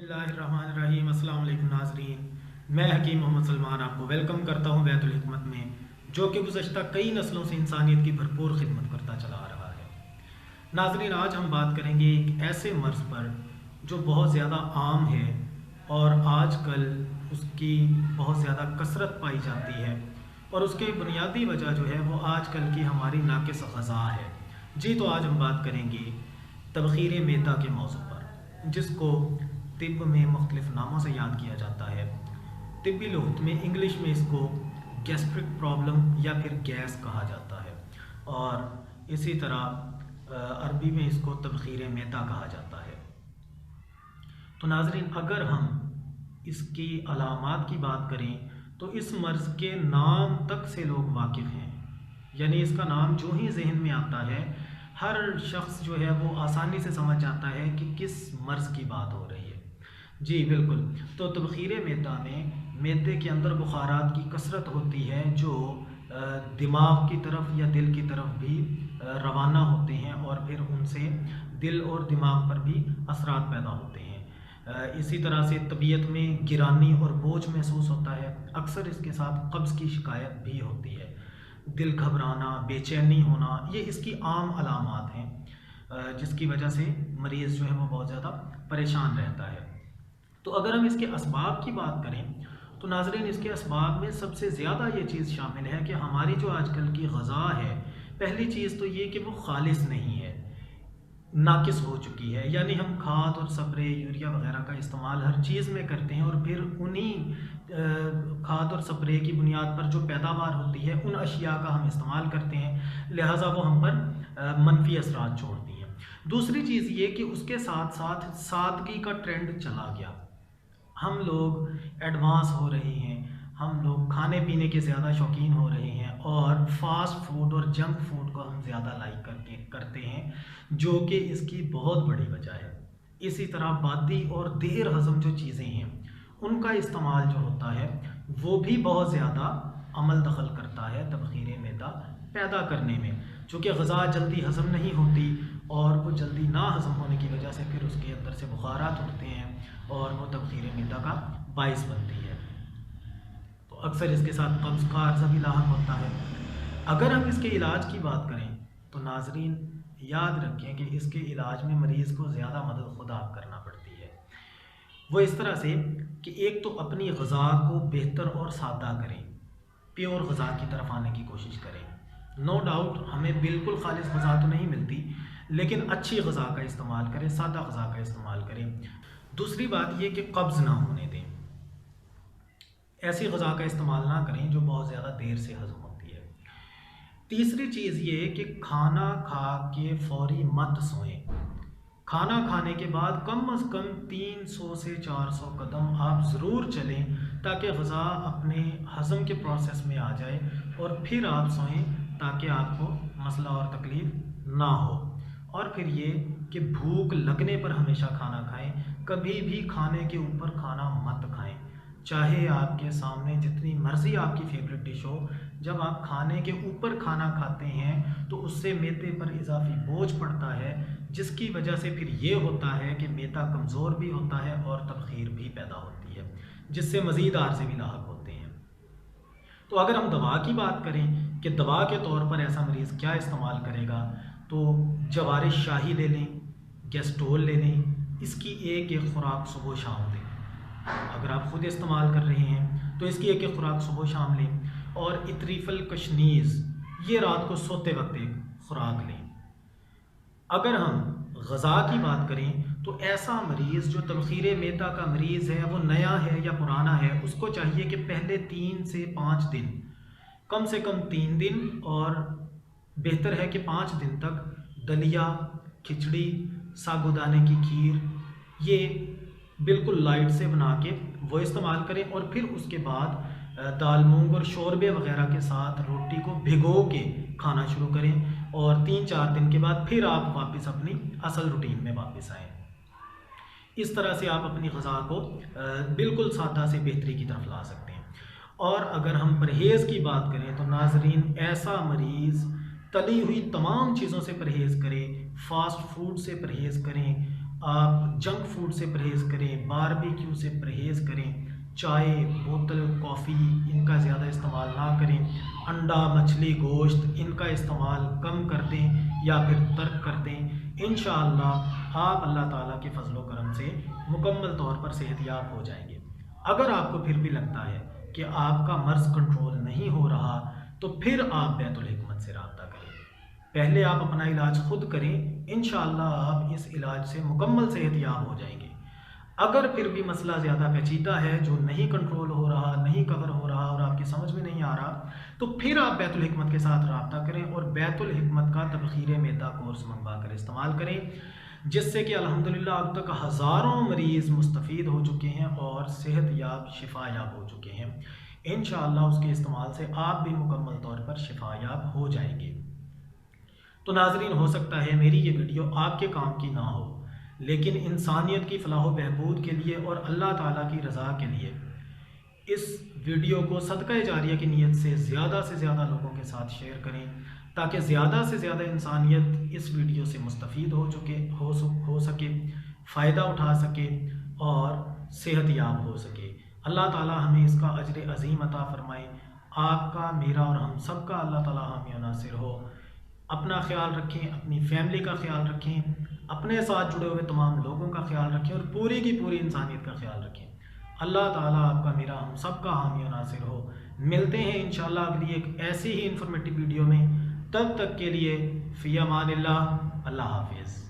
बिस्मिल्लाहिर्रहमानिर्रहीम। अस्सलाम वालेकुम नाज़रीन, मैं हकीम मोहम्मद सलमान आपको वेलकम करता हूँ बैतुल हिकमत में, जो कि गुज़श्ता कई नस्लों से इंसानियत की भरपूर खिदमत करता चला आ रहा है। नाज़रीन, आज हम बात करेंगे एक ऐसे मर्ज़ पर जो बहुत ज़्यादा आम है और आजकल उसकी बहुत ज़्यादा कसरत पाई जाती है, और उसकी बुनियादी वजह जो है वो आजकल की हमारी नाक़िस ग़ज़ा है। जी, तो आज हम बात करेंगे तबख़ीर मैदा के मौज़ू पर, जिसको तिब में मुख्तलिफ़ नामों से याद किया जाता है। तिब्बी लुग़त में इंग्लिश में इसको गैस्ट्रिक प्रॉब्लम या फिर गैस कहा जाता है, और इसी तरह अरबी में इसको तबख़ीर मैदा कहा जाता है। तो नाज़रीन, अगर हम इसकी अलामात की बात करें तो इस मर्ज़ के नाम तक से लोग वाकिफ़ हैं, यानी इसका नाम जो ही जहन में आता है हर शख्स जो है वो आसानी से समझ जाता है कि किस मर्ज़ की बात हो रही है। जी बिल्कुल। तो तबख़ीर मैदा में मैदे के अंदर बुखारात की कसरत होती है जो दिमाग की तरफ या दिल की तरफ भी रवाना होते हैं, और फिर उनसे दिल और दिमाग पर भी असरात पैदा होते हैं। इसी तरह से तबीयत में गिरानी और बोझ महसूस होता है। अक्सर इसके साथ कब्ज़ की शिकायत भी होती है। दिल घबराना, बेचैनी होना, ये इसकी आम अलामात हैं जिसकी वजह से मरीज़ जो है वो बहुत ज़्यादा परेशान रहता है। तो अगर हम इसके असबाब की बात करें तो नाज़रीन, इसके असबाब में सबसे ज़्यादा ये चीज़ शामिल है कि हमारी जो आजकल की ग़ज़ा है, पहली चीज़ तो ये कि वो खालिस नहीं है, नाकिस हो चुकी है। यानी हम खाद और स्प्रे, यूरिया वगैरह का इस्तेमाल हर चीज़ में करते हैं, और फिर उन्हीं खाद और स्प्रे की बुनियाद पर जो पैदावार होती है उन अशिया का हम इस्तेमाल करते हैं, लिहाजा वो हम पर मनफी असरात छोड़ती हैं। दूसरी चीज़ ये कि उसके साथ साथ सादगी का ट्रेंड चला गया। हम लोग एडवांस हो रहे हैं, हम लोग खाने पीने के ज़्यादा शौकीन हो रहे हैं, और फास्ट फूड और जंक फूड को हम ज़्यादा लाइक करते हैं, जो कि इसकी बहुत बड़ी वजह है। इसी तरह बादी और देर हज़म जो चीज़ें हैं उनका इस्तेमाल जो होता है वो भी बहुत ज़्यादा अमल दखल करता है तबख़ीर मैदा पैदा करने में, चूँकि ग़ज़ा जल्दी हज़म नहीं होती, और वो जल्दी ना हज़म होने की वजह से फिर उसके अंदर से बुखारात उठते हैं और वो तबख़ीर मैदा का बाइस बनती है। तो अक्सर इसके साथ कब्ज़ का अर्ज़ा भी लाहक होता है। अगर हम इसके इलाज की बात करें तो नाज़रीन, याद रखें कि इसके इलाज में मरीज़ को ज़्यादा मदद खुद आप करना पड़ती है। वो इस तरह से कि एक तो अपनी ग़ज़ा को बेहतर और सादा करें, प्योर ग़ज़ा की तरफ आने की कोशिश करें। नो डाउट हमें बिल्कुल खालिस ग़ज़ा तो नहीं मिलती, लेकिन अच्छी ग़ज़ा का इस्तेमाल करें, सादा ग़ज़ा का इस्तेमाल करें। दूसरी बात ये कि कब्ज़ ना होने दें, ऐसी ग़ज़ा का इस्तेमाल ना करें जो बहुत ज़्यादा देर से हज़म होती है। तीसरी चीज़ ये कि खाना खा के फ़ौरी मत सोएं। खाना खाने के बाद कम अज़ कम 300 से 400 कदम आप ज़रूर चलें, ताकि ग़ज़ा अपने हज़म के प्रोसेस में आ जाए, और फिर आप सोएं ताकि आपको मसला और तकलीफ़ ना हो। और फिर ये कि भूख लगने पर हमेशा खाना खाएं, कभी भी खाने के ऊपर खाना मत खाएं। चाहे आपके सामने जितनी मर्ज़ी आपकी फेवरेट डिश हो, जब आप खाने के ऊपर खाना खाते हैं तो उससे मैदे पर इजाफी बोझ पड़ता है, जिसकी वजह से फिर ये होता है कि मैदा कमज़ोर भी होता है और तबख़ीर भी पैदा होती है, जिससे मज़ीद आर्ज़े भी लाहक होते हैं। तो अगर हम दवा की बात करें कि दवा के तौर पर ऐसा मरीज़ क्या इस्तेमाल करेगा, तो जवारिश शाही ले लें, गैस्ट्रोल ले लें। इसकी एक एक ख़ुराक सुबह शाम लें। अगर आप ख़ुद इस्तेमाल कर रहे हैं तो इसकी एक एक ख़ुराक सुबह शाम लें, और इतरीफ़ल कशनीज़ ये रात को सोते वक्त एक ख़ुराक लें। अगर हम ग़ज़ा की बात करें तो ऐसा मरीज़ जो तबख़ीर मैदा का मरीज़ है, वो नया है या पुराना है, उसको चाहिए कि पहले 3 से 5 दिन, कम से कम 3 दिन, और बेहतर है कि 5 दिन तक दलिया, खिचड़ी, साबूदाने की खीर, ये बिल्कुल लाइट से बना के वो इस्तेमाल करें, और फिर उसके बाद दाल मूंग और शोरबे वग़ैरह के साथ रोटी को भिगो के खाना शुरू करें, और 3-4 दिन के बाद फिर आप वापस अपनी असल रूटीन में वापस आएँ। इस तरह से आप अपनी ग़ज़ा को बिल्कुल सादा से बेहतरी की तरफ ला सकते हैं। और अगर हम परहेज़ की बात करें तो नाज़रीन, ऐसा मरीज़ तली हुई तमाम चीज़ों से परहेज़ करें, फ़ास्ट फूड से परहेज़ करें, आप जंक फूड से परहेज़ करें, बारबेक्यू से परहेज़ करें, चाय, बोतल, कॉफ़ी इनका ज़्यादा इस्तेमाल ना करें, अंडा, मछली, गोश्त इनका इस्तेमाल कम कर दें या फिर तर्क कर दें। इंशाअल्लाह आप अल्लाह ताला के फ़ज़ल व करम से मुकम्मल तौर पर सेहतयाब हो जाएंगे। अगर आपको फिर भी लगता है कि आपका मर्ज़ कंट्रोल नहीं हो रहा, तो फिर आप बैतुल हिकमत से रब्ता करें। पहले आप अपना इलाज खुद करें, इंशाअल्लाह आप इस इलाज से मुकम्मल सेहतयाब हो जाएंगे। अगर फिर भी मसला ज़्यादा पेचीदा है, जो नहीं कंट्रोल हो रहा, नहीं कवर हो रहा और आपकी समझ में नहीं आ रहा, तो फिर आप बैतुल हिकमत के साथ रब्ता करें और बैतुल हिकमत का तबखीर मैदा कोर्स मंगवा कर इस्तेमाल करें, जिससे कि अल्हम्दुलिल्लाह अब तक हज़ारों मरीज़ मुस्तफ़ीद हो चुके हैं और सेहतयाब शिफायाब हो चुके हैं। इंशाअल्लाह उसके इस्तेमाल से आप भी मुकम्मल तौर पर शिफायाब हो जाएंगे। तो नाज़रीन, हो सकता है मेरी ये वीडियो आपके काम की ना हो, लेकिन इंसानियत की फ़लाह व बहबूद के लिए और अल्लाह ताला की रज़ा के लिए इस वीडियो को सदका जारिया की नीयत से ज़्यादा लोगों के साथ शेयर करें, ताकि ज़्यादा से ज़्यादा इंसानियत इस वीडियो से मुस्तफ़ीद हो सके, फ़ायदा उठा सके और सेहतयाब हो सके। अल्लाह ताला हमें इसका अजर अज़ीम अता फ़रमाए। आपका, मेरा और हम सब का अल्लाह ताला हामी व नासिर हो। अपना ख्याल रखें, अपनी फैमिली का ख्याल रखें, अपने साथ जुड़े हुए तमाम लोगों का ख्याल रखें और पूरी की पूरी इंसानियत का ख्याल रखें। अल्लाह ताला आपका, मेरा, हम सब का हामी व नासिर हो। मिलते हैं इंशाअल्लाह अगली एक ऐसी ही इंफॉर्मेटिव वीडियो में। तब तक के लिए फ़ी अमानिल्लाह, अल्लाह हाफ़िज़।